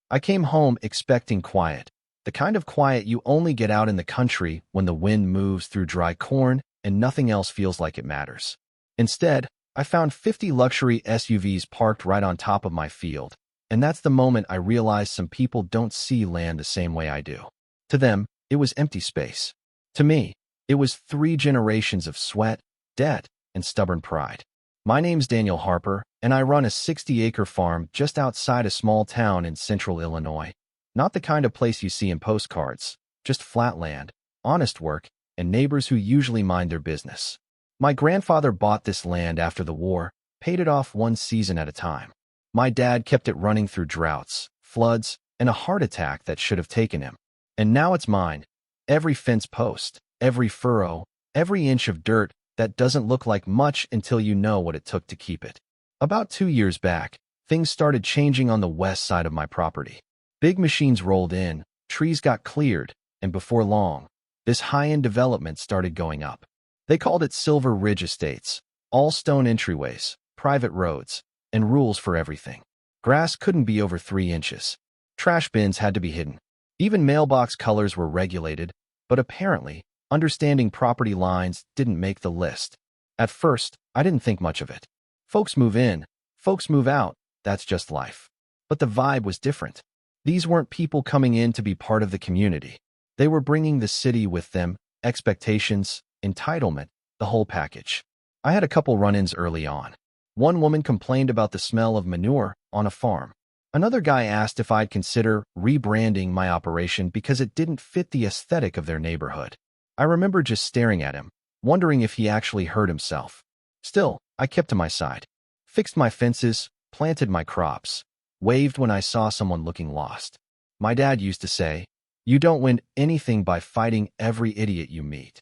I came home expecting quiet, the kind of quiet you only get out in the country when the wind moves through dry corn and nothing else feels like it matters. Instead, I found 50 luxury SUVs parked right on top of my field, and that's the moment I realized some people don't see land the same way I do. To them, it was empty space. To me, it was 3 generations of sweat, debt, and stubborn pride. My name's Daniel Harper, and I run a 60-acre farm just outside a small town in central Illinois. Not the kind of place you see in postcards, just flat land, honest work, and neighbors who usually mind their business. My grandfather bought this land after the war, paid it off one season at a time. My dad kept it running through droughts, floods, and a heart attack that should have taken him. And now it's mine. Every fence post, every furrow, every inch of dirt that doesn't look like much until you know what it took to keep it. About 2 years back, things started changing on the west side of my property. Big machines rolled in, trees got cleared, and before long, this high-end development started going up. They called it Silver Ridge Estates, all stone entryways, private roads, and rules for everything. Grass couldn't be over 3 inches. Trash bins had to be hidden. Even mailbox colors were regulated, but apparently, understanding property lines didn't make the list. At first, I didn't think much of it. Folks move in, folks move out, that's just life. But the vibe was different. These weren't people coming in to be part of the community. They were bringing the city with them, expectations, entitlement, the whole package. I had a couple run-ins early on. One woman complained about the smell of manure on a farm. Another guy asked if I'd consider rebranding my operation because it didn't fit the aesthetic of their neighborhood. I remember just staring at him, wondering if he actually heard himself. Still, I kept to my side. Fixed my fences, planted my crops, waved when I saw someone looking lost. My dad used to say, "You don't win anything by fighting every idiot you meet."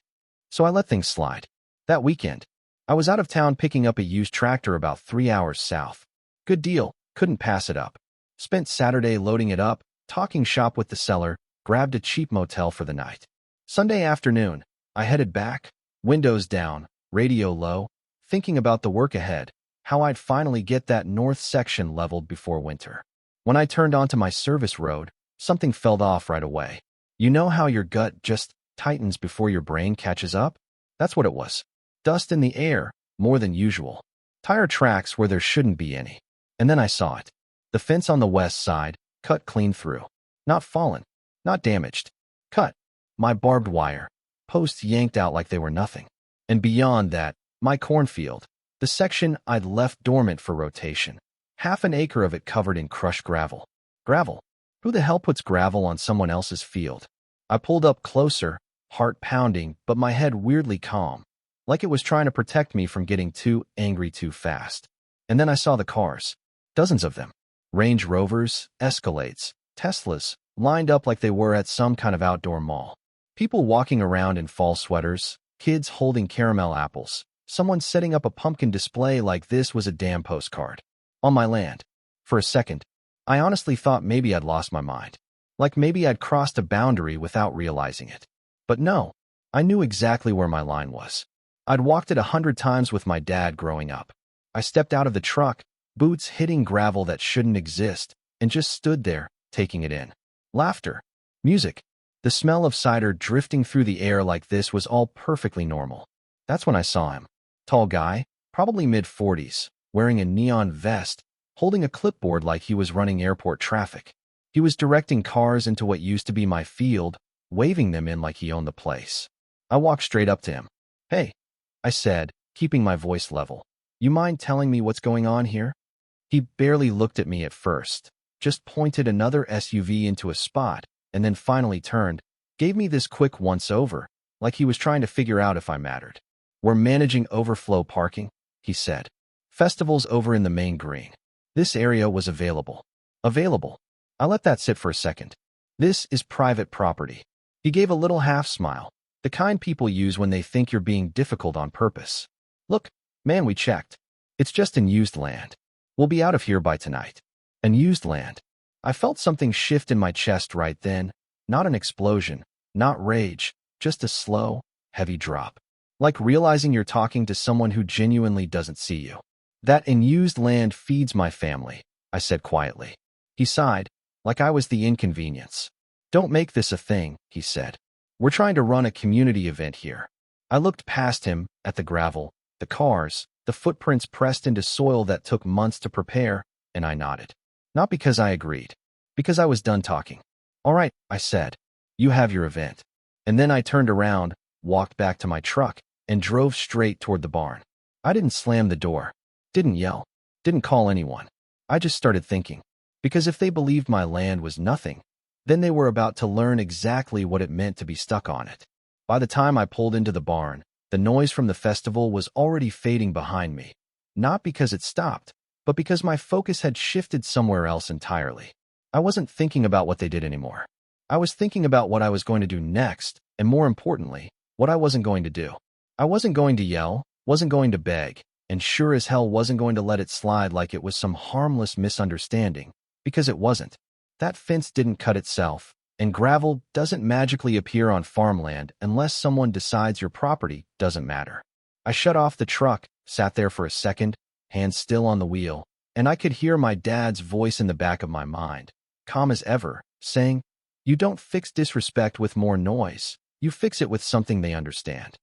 So I let things slide. That weekend, I was out of town picking up a used tractor about 3 hours south. Good deal, couldn't pass it up. Spent Saturday loading it up, talking shop with the seller, grabbed a cheap motel for the night. Sunday afternoon, I headed back, windows down, radio low, thinking about the work ahead, how I'd finally get that north section leveled before winter. When I turned onto my service road, something felt off right away. You know how your gut just tightens before your brain catches up? That's what it was. Dust in the air, more than usual. Tire tracks where there shouldn't be any. And then I saw it. The fence on the west side, cut clean through. Not fallen, not damaged. Cut. My barbed wire. Posts yanked out like they were nothing. And beyond that, my cornfield. The section I'd left dormant for rotation. Half an acre of it covered in crushed gravel. Gravel? Who the hell puts gravel on someone else's field? I pulled up closer, heart pounding, but my head weirdly calm, like it was trying to protect me from getting too angry too fast. And then I saw the cars. Dozens of them. Range Rovers, Escalades, Teslas, lined up like they were at some kind of outdoor mall. People walking around in fall sweaters, kids holding caramel apples, someone setting up a pumpkin display like this was a damn postcard. On my land. For a second, I honestly thought maybe I'd lost my mind. Like maybe I'd crossed a boundary without realizing it. But no, I knew exactly where my line was. I'd walked it 100 times with my dad growing up. I stepped out of the truck, boots hitting gravel that shouldn't exist, and just stood there, taking it in. Laughter, music, the smell of cider drifting through the air like this was all perfectly normal. That's when I saw him. Tall guy, probably mid-40s, wearing a neon vest, holding a clipboard like he was running airport traffic. He was directing cars into what used to be my field, waving them in like he owned the place. I walked straight up to him. "Hey," I said, keeping my voice level. "You mind telling me what's going on here?" He barely looked at me at first, just pointed another SUV into a spot, and then finally turned, gave me this quick once-over, like he was trying to figure out if I mattered. "We're managing overflow parking," he said. "Festivals over in the main green. This area was available." Available. I let that sit for a second. "This is private property." He gave a little half-smile, the kind people use when they think you're being difficult on purpose. "Look, man, we checked. It's just unused land. We'll be out of here by tonight." Unused land. I felt something shift in my chest right then, not an explosion, not rage, just a slow, heavy drop. Like realizing you're talking to someone who genuinely doesn't see you. "That unused land feeds my family," I said quietly. He sighed. like I was the inconvenience. "Don't make this a thing," he said. "We're trying to run a community event here." I looked past him at the gravel, the cars, the footprints pressed into soil that took months to prepare, and I nodded. Not because I agreed, because I was done talking. "All right," I said. "You have your event." And then I turned around, walked back to my truck, and drove straight toward the barn. I didn't slam the door, didn't yell, didn't call anyone. I just started thinking. Because if they believed my land was nothing, then they were about to learn exactly what it meant to be stuck on it. By the time I pulled into the barn, the noise from the festival was already fading behind me. Not because it stopped, but because my focus had shifted somewhere else entirely. I wasn't thinking about what they did anymore. I was thinking about what I was going to do next, and more importantly, what I wasn't going to do. I wasn't going to yell, wasn't going to beg, and sure as hell wasn't going to let it slide like it was some harmless misunderstanding, because it wasn't. That fence didn't cut itself, and gravel doesn't magically appear on farmland unless someone decides your property doesn't matter. I shut off the truck, sat there for a second, hands still on the wheel, and I could hear my dad's voice in the back of my mind, calm as ever, saying, "You don't fix disrespect with more noise. You fix it with something they understand."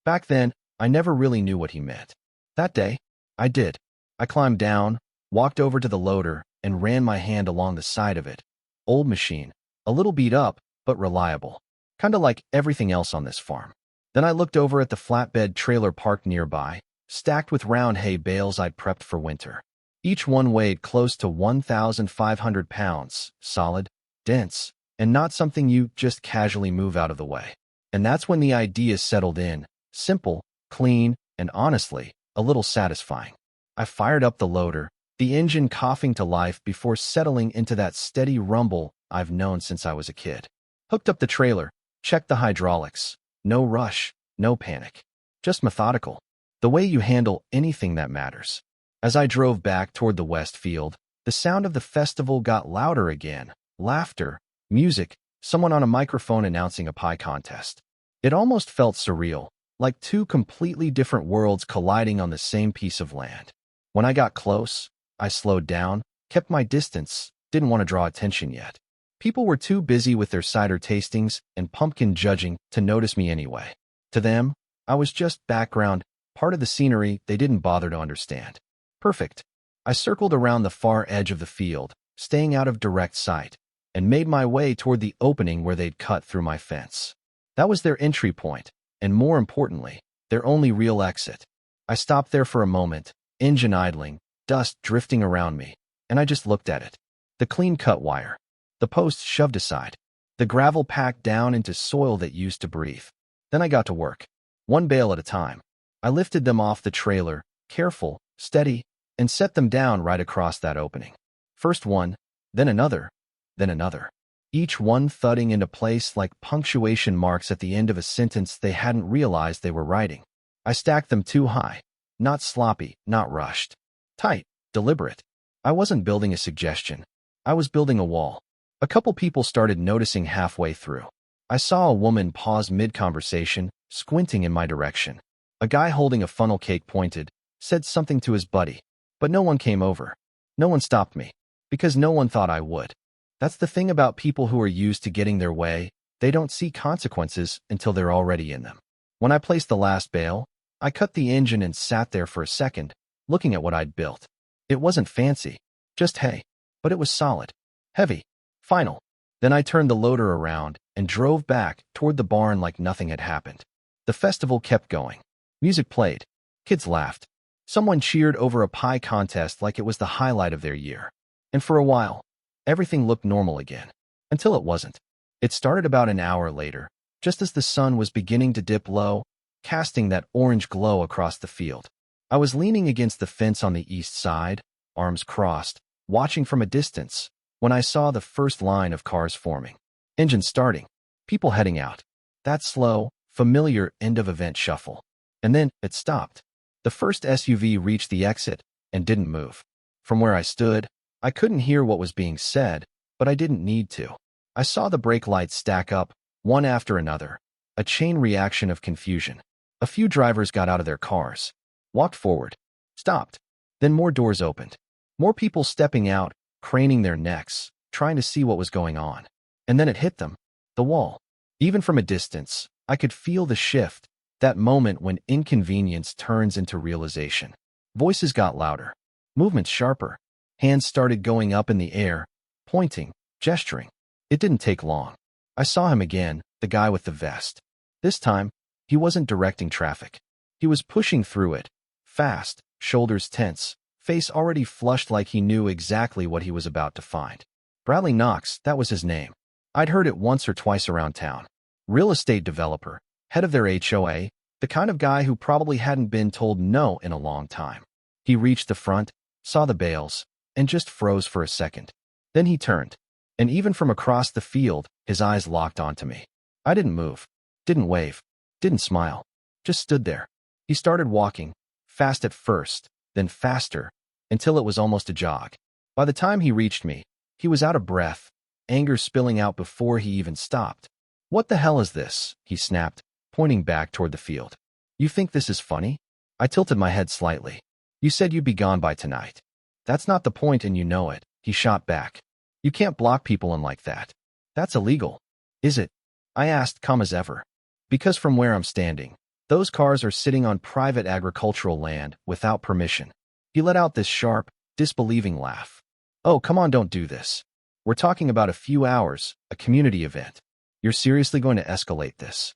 Back then, I never really knew what he meant. That day, I did. I climbed down, walked over to the loader, and ran my hand along the side of it. Old machine, a little beat up, but reliable. Kinda like everything else on this farm. Then I looked over at the flatbed trailer parked nearby, stacked with round hay bales I'd prepped for winter. Each one weighed close to 1,500 pounds, solid, dense, and not something you just casually move out of the way. And that's when the idea settled in, simple, clean, and honestly, a little satisfying. I fired up the loader, the engine coughing to life before settling into that steady rumble I've known since I was a kid. Hooked up the trailer, checked the hydraulics. No rush, no panic. Just methodical. The way you handle anything that matters. As I drove back toward the west field, the sound of the festival got louder again. Laughter, music, someone on a microphone announcing a pie contest. It almost felt surreal, like two completely different worlds colliding on the same piece of land. When I got close, I slowed down, kept my distance, didn't want to draw attention yet. People were too busy with their cider tastings and pumpkin judging to notice me anyway. To them, I was just background, part of the scenery they didn't bother to understand. Perfect. I circled around the far edge of the field, staying out of direct sight, and made my way toward the opening where they'd cut through my fence. That was their entry point, and more importantly, their only real exit. I stopped there for a moment, engine idling, dust drifting around me, and I just looked at it. The clean-cut wire. The posts shoved aside. The gravel packed down into soil that used to breathe. Then I got to work. One bale at a time. I lifted them off the trailer, careful, steady, and set them down right across that opening. First one, then another, then another. Each one thudding into place like punctuation marks at the end of a sentence they hadn't realized they were writing. I stacked them too high. Not sloppy, not rushed. Tight, deliberate. I wasn't building a suggestion. I was building a wall. A couple people started noticing halfway through. I saw a woman pause mid-conversation, squinting in my direction. A guy holding a funnel cake pointed, said something to his buddy. But no one came over. No one stopped me. Because no one thought I would. That's the thing about people who are used to getting their way. They don't see consequences until they're already in them. When I placed the last bale, I cut the engine and sat there for a second, looking at what I'd built. It wasn't fancy, just hay. But it was solid. Heavy. Final. Then I turned the loader around and drove back toward the barn like nothing had happened. The festival kept going. Music played. Kids laughed. Someone cheered over a pie contest like it was the highlight of their year. And for a while, everything looked normal again. Until it wasn't. It started about an hour later, just as the sun was beginning to dip low, casting that orange glow across the field. I was leaning against the fence on the east side, arms crossed, watching from a distance, when I saw the first line of cars forming. Engine starting. People heading out. That slow, familiar end-of-event shuffle. And then it stopped. The first SUV reached the exit and didn't move. From where I stood, I couldn't hear what was being said, but I didn't need to. I saw the brake lights stack up, one after another, a chain reaction of confusion. A few drivers got out of their cars, walked forward, stopped. Then more doors opened. More people stepping out, craning their necks, trying to see what was going on. And then it hit them. The wall. Even from a distance, I could feel the shift, that moment when inconvenience turns into realization. Voices got louder. Movements sharper. Hands started going up in the air, pointing, gesturing. It didn't take long. I saw him again, the guy with the vest. This time, he wasn't directing traffic. He was pushing through it, fast, shoulders tense, face already flushed like he knew exactly what he was about to find. Bradley Knox, that was his name. I'd heard it once or twice around town. Real estate developer, head of their HOA, the kind of guy who probably hadn't been told no in a long time. He reached the front, saw the Bales, and just froze for a second. Then he turned, and even from across the field, his eyes locked onto me. I didn't move, didn't wave, didn't smile, just stood there. He started walking, fast at first, then faster, until it was almost a jog. By the time he reached me, he was out of breath, anger spilling out before he even stopped. "What the hell is this?" he snapped, pointing back toward the field. "You think this is funny?" I tilted my head slightly. "You said you'd be gone by tonight." "That's not the point and you know it," he shot back. "You can't block people in like that. That's illegal." "Is it?" I asked, calm as ever. "Because from where I'm standing, those cars are sitting on private agricultural land without permission." He let out this sharp, disbelieving laugh. "Oh, come on, don't do this. We're talking about a few hours, a community event. You're seriously going to escalate this?"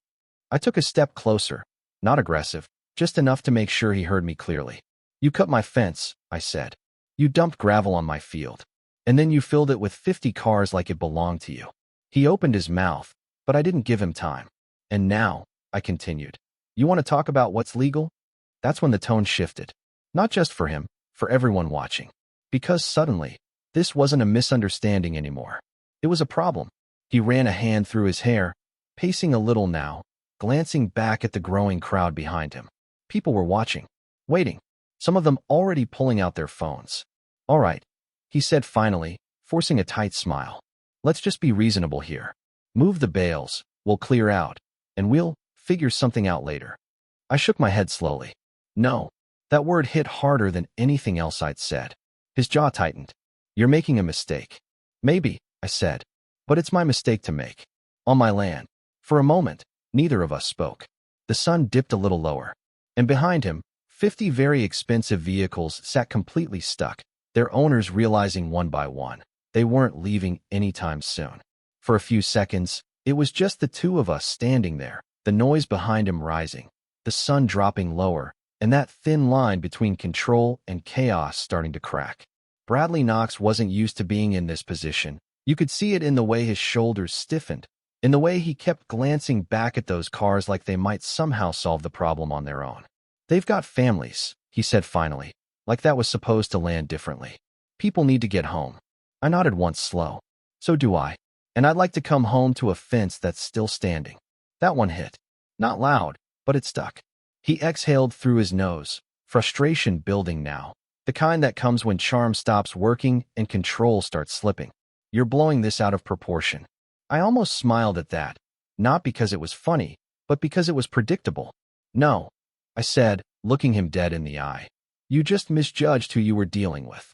I took a step closer, not aggressive, just enough to make sure he heard me clearly. "You cut my fence," I said. "You dumped gravel on my field. And then you filled it with 50 cars like it belonged to you." He opened his mouth, but I didn't give him time. "And now," I continued, "you want to talk about what's legal?" That's when the tone shifted. Not just for him, for everyone watching. Because suddenly, this wasn't a misunderstanding anymore. It was a problem. He ran a hand through his hair, pacing a little now, glancing back at the growing crowd behind him. People were watching, waiting, some of them already pulling out their phones. "All right," he said finally, forcing a tight smile. "Let's just be reasonable here. Move the Bales, we'll clear out, and we'll figure something out later." I shook my head slowly. No, that word hit harder than anything else I'd said. His jaw tightened. "You're making a mistake." "Maybe," I said, "but it's my mistake to make. On my land." For a moment, neither of us spoke. The sun dipped a little lower, and behind him, 50 very expensive vehicles sat completely stuck, their owners realizing one by one they weren't leaving anytime soon. For a few seconds, it was just the two of us standing there, the noise behind him rising, the sun dropping lower, and that thin line between control and chaos starting to crack. Bradley Knox wasn't used to being in this position. You could see it in the way his shoulders stiffened, in the way he kept glancing back at those cars like they might somehow solve the problem on their own. "They've got families," he said finally, like that was supposed to land differently. "People need to get home." I nodded once slow. "So do I. And I'd like to come home to a fence that's still standing." That one hit. Not loud, but it stuck. He exhaled through his nose, frustration building now, the kind that comes when charm stops working and control starts slipping. "You're blowing this out of proportion." I almost smiled at that, not because it was funny, but because it was predictable. "No," I said, looking him dead in the eye. "You just misjudged who you were dealing with."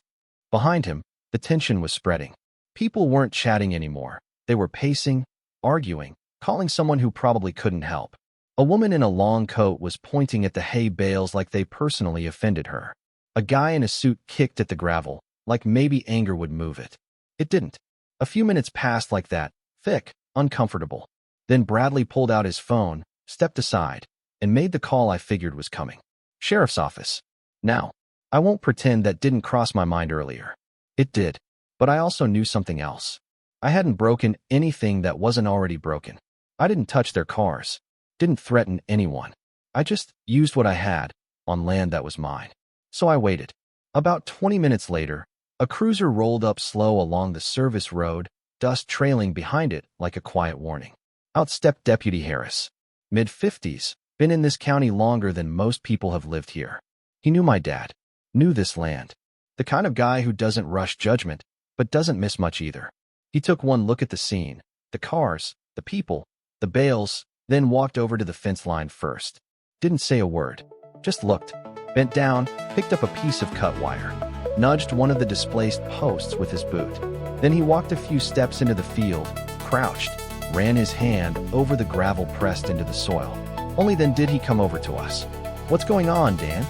Behind him, the tension was spreading. People weren't chatting anymore. They were pacing, arguing, calling someone who probably couldn't help. A woman in a long coat was pointing at the hay bales like they personally offended her. A guy in a suit kicked at the gravel, like maybe anger would move it. It didn't. A few minutes passed like that, thick, uncomfortable. Then Bradley pulled out his phone, stepped aside, and made the call I figured was coming. "Sheriff's office." Now, I won't pretend that didn't cross my mind earlier. It did, but I also knew something else. I hadn't broken anything that wasn't already broken. I didn't touch their cars, didn't threaten anyone. I just used what I had, on land that was mine. So I waited. About 20 minutes later, a cruiser rolled up slow along the service road, dust trailing behind it like a quiet warning. Out stepped Deputy Harris. Mid-50s, been in this county longer than most people have lived here. He knew my dad, knew this land. The kind of guy who doesn't rush judgment, but doesn't miss much either. He took one look at the scene, the cars, the people, the Bales, then walked over to the fence line first. Didn't say a word, just looked, bent down, picked up a piece of cut wire, nudged one of the displaced posts with his boot. Then he walked a few steps into the field, crouched, ran his hand over the gravel pressed into the soil. Only then did he come over to us. "What's going on, Dan?"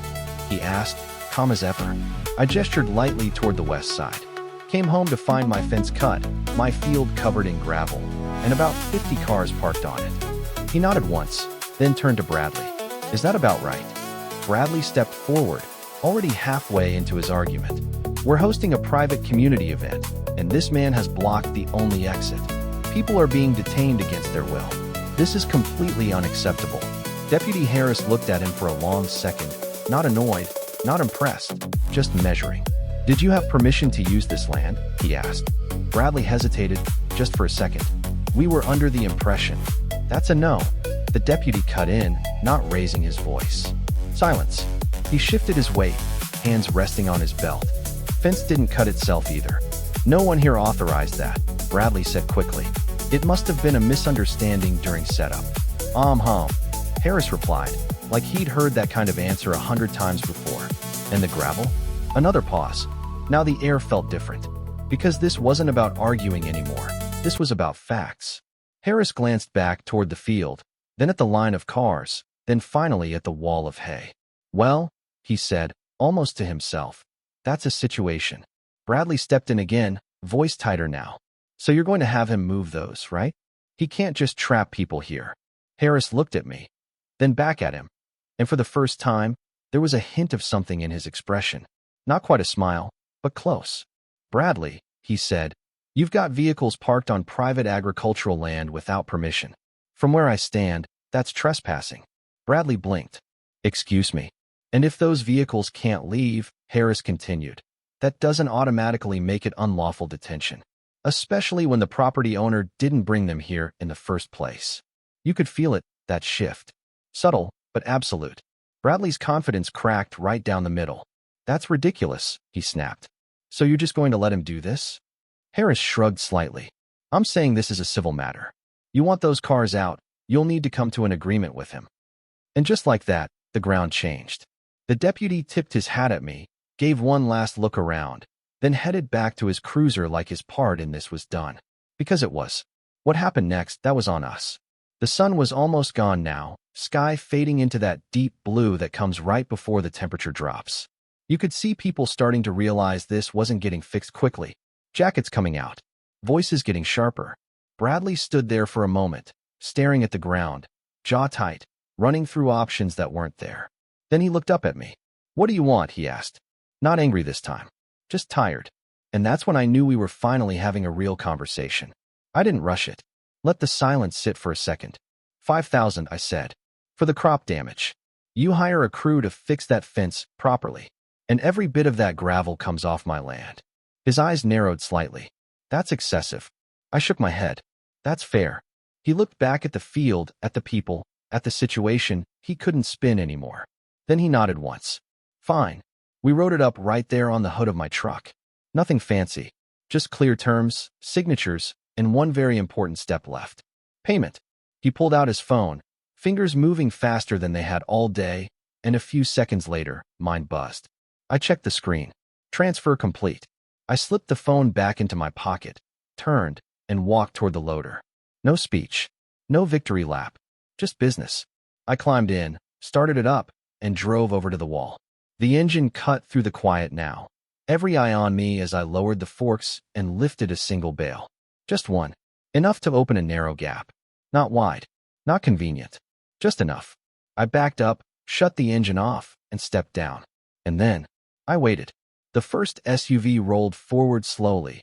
he asked, calm as ever. I gestured lightly toward the west side. "Came home to find my fence cut, my field covered in gravel, and about 50 cars parked on it." He nodded once, then turned to Bradley. "Is that about right?" Bradley stepped forward, already halfway into his argument. "We're hosting a private community event, and this man has blocked the only exit. People are being detained against their will. This is completely unacceptable." Deputy Harris looked at him for a long second, not annoyed, not impressed, just measuring. "Did you have permission to use this land?" he asked. Bradley hesitated, just for a second. "We were under the impression." "That's a no." The deputy cut in, not raising his voice. Silence. He shifted his weight, hands resting on his belt. "Fence didn't cut itself either. No one here authorized that," Bradley said quickly. "It must have been a misunderstanding during setup." Harris replied, like he'd heard that kind of answer 100 times before. "And the gravel?" Another pause. Now the air felt different. Because this wasn't about arguing anymore. This was about facts. Harris glanced back toward the field, then at the line of cars, then finally at the wall of hay. "Well," he said, almost to himself, "that's a situation." Bradley stepped in again, voice tighter now. "So you're going to have him move those, right? He can't just trap people here." Harris looked at me, then back at him. And for the first time, there was a hint of something in his expression. Not quite a smile, but close. "Bradley," he said, "you've got vehicles parked on private agricultural land without permission. From where I stand, that's trespassing." Bradley blinked. "Excuse me. And if those vehicles can't leave," Harris continued, "that doesn't automatically make it unlawful detention. Especially when the property owner didn't bring them here in the first place." You could feel it, that shift. Subtle, but absolute. Bradley's confidence cracked right down the middle. "That's ridiculous," he snapped. "So you're just going to let him do this?" Harris shrugged slightly. "I'm saying this is a civil matter. You want those cars out, you'll need to come to an agreement with him." And just like that, the ground changed. The deputy tipped his hat at me, gave one last look around, then headed back to his cruiser like his part in this was done. Because it was. What happened next, that was on us. The sun was almost gone now, sky fading into that deep blue that comes right before the temperature drops. You could see people starting to realize this wasn't getting fixed quickly. Jackets coming out. Voices getting sharper. Bradley stood there for a moment, staring at the ground, jaw tight, running through options that weren't there. Then he looked up at me. "What do you want?" he asked. Not angry this time. Just tired. And that's when I knew we were finally having a real conversation. I didn't rush it. Let the silence sit for a second. 5,000, I said. For the crop damage. You hire a crew to fix that fence properly. And every bit of that gravel comes off my land. His eyes narrowed slightly. That's excessive. I shook my head. That's fair. He looked back at the field, at the people, at the situation. He couldn't spin anymore. Then he nodded once. Fine. We wrote it up right there on the hood of my truck. Nothing fancy. Just clear terms, signatures, and one very important step left. Payment. He pulled out his phone, fingers moving faster than they had all day, and a few seconds later, mine buzzed. I checked the screen. Transfer complete. I slipped the phone back into my pocket, turned, and walked toward the loader. No speech. No victory lap. Just business. I climbed in, started it up, and drove over to the wall. The engine cut through the quiet now. Every eye on me as I lowered the forks and lifted a single bale. Just one. Enough to open a narrow gap. Not wide. Not convenient. Just enough. I backed up, shut the engine off, and stepped down. And then, I waited. The first SUV rolled forward slowly,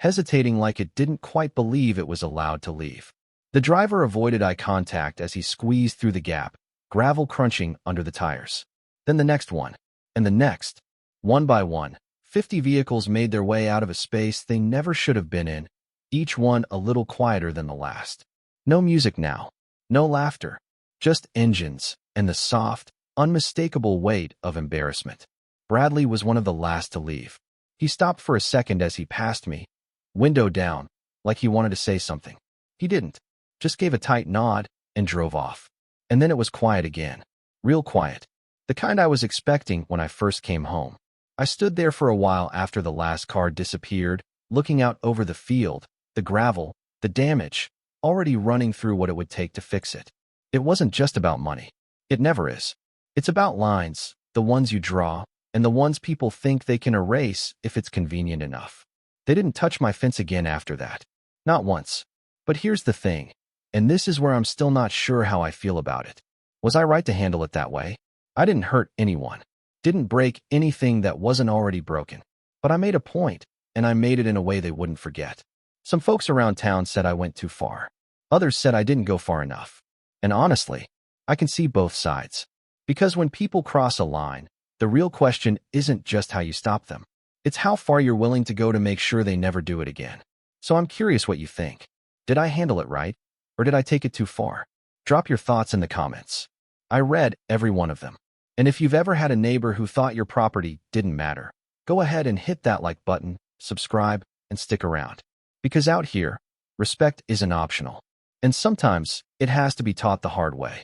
hesitating like it didn't quite believe it was allowed to leave. The driver avoided eye contact as he squeezed through the gap, gravel crunching under the tires. Then the next one. And the next. One by one, 50 vehicles made their way out of a space they never should have been in, each one a little quieter than the last. No music now. No laughter. Just engines and the soft, unmistakable weight of embarrassment. Bradley was one of the last to leave. He stopped for a second as he passed me, window down, like he wanted to say something. He didn't. Just gave a tight nod and drove off. And then it was quiet again. Real quiet. The kind I was expecting when I first came home. I stood there for a while after the last car disappeared, looking out over the field, the gravel, the damage, already running through what it would take to fix it. It wasn't just about money. It never is. It's about lines, the ones you draw, and the ones people think they can erase if it's convenient enough. They didn't touch my fence again after that. Not once. But here's the thing, and this is where I'm still not sure how I feel about it. Was I right to handle it that way? I didn't hurt anyone. Didn't break anything that wasn't already broken. But I made a point, and I made it in a way they wouldn't forget. Some folks around town said I went too far. Others said I didn't go far enough. And honestly, I can see both sides. Because when people cross a line, the real question isn't just how you stop them. It's how far you're willing to go to make sure they never do it again. So I'm curious what you think. Did I handle it right? Or did I take it too far? Drop your thoughts in the comments. I read every one of them. And if you've ever had a neighbor who thought your property didn't matter, go ahead and hit that like button, subscribe, and stick around. Because out here, respect isn't optional. And sometimes, it has to be taught the hard way.